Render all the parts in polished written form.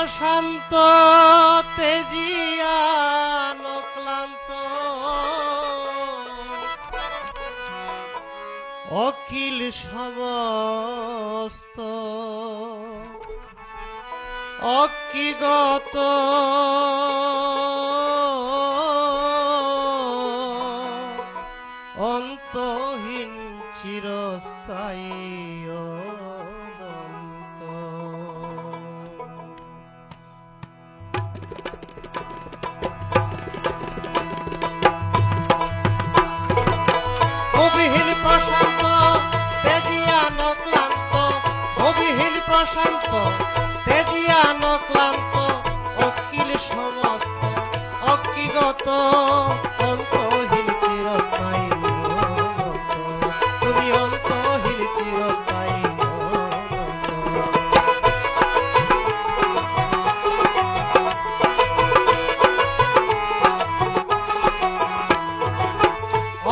প্রশান্ত তেজিয়ান ক্লান্ত অখিল সমস্ত অকিগত অন্তহীন চিরস্থায়ী অনন্ত। অবিহীন প্রশান্ত তেজিয়ান ক্লান্ত অবিহীন প্রশান্ত তেজিয়ান ক্লান্ত অখিল সমস্ত অকিগত অন্তহীন চিরস্থায়ী তুমি অন্তহীন চিরস্থায়ী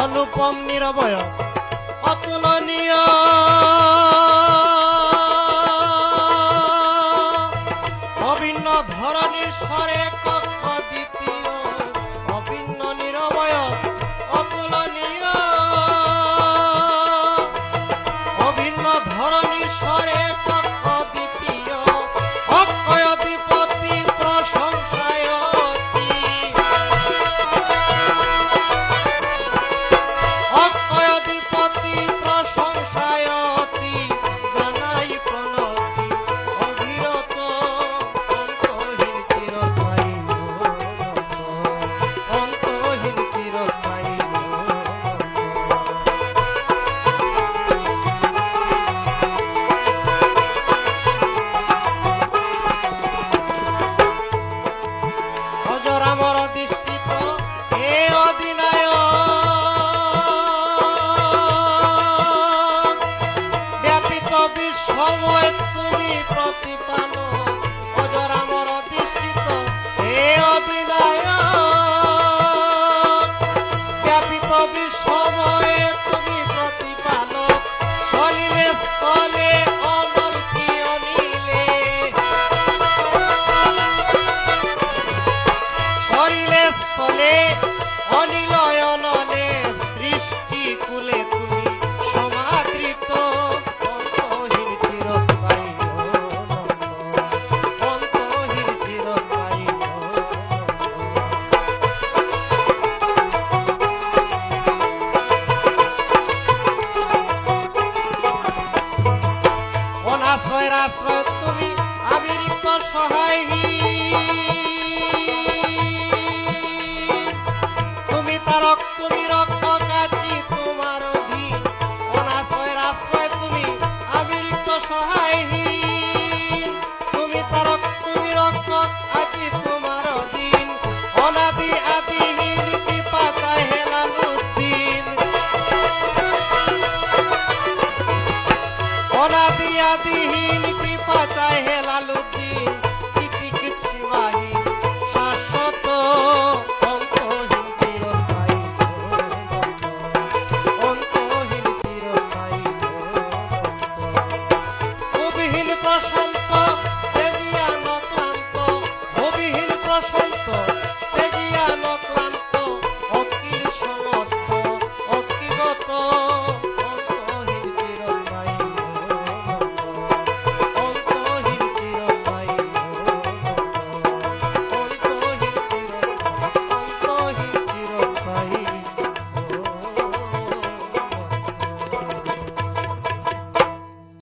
অনুপম নিরবয় অতুলনীয় অভিন্ন ধরনের স্বরে কক্ষ দ্বিতীয় অভিন্ন নিরবয় অতুলনীয় অভিন্ন ধরনের স্বরে কক্ষ দ্বিতীয় অক্ষয়াধিপতি প্রশংসায়তি অক্ষয়াধিপতি প্রশংসায়তি জানাই প্রণতি অবিরত অন্তহীন চিরস্থায়ী অন্তহীন চিরস্থায়ী অজরামর দৃষ্টিত হে অধিনায়ক ব্যাপিত বিশ্বময় তুমি প্রতিপালক অজরামর দৃষ্টিত হে অধিনায়ক ব্যাপিত বিশ্বময় তুমি প্রতিপালক সলিলে স্থলে অনল কি অনিলে সলিলে স্থলে অনিলয় অনলে সৃষ্টি কুলে তুমি সমাদৃত অন্তহীন চিরস্থায়ী অন্তহীন চিরস্থায়ী অনাশ্রয়ের আশ্রয় তুমি আবিরিক্ত সহায় তুমি তারক তুমি রক্ষক আছি তোমার অধীন অনাশ্রয়ের আশ্রয় তুমি আবিরিক্ত সহায়হীন তুমি তারক তুমি রক্ষক আছি তোমার অধীন অনাদি আদিহীন কৃপা চাই হেলালুদ্দিন অনাদি আদিহীন কৃপা চাই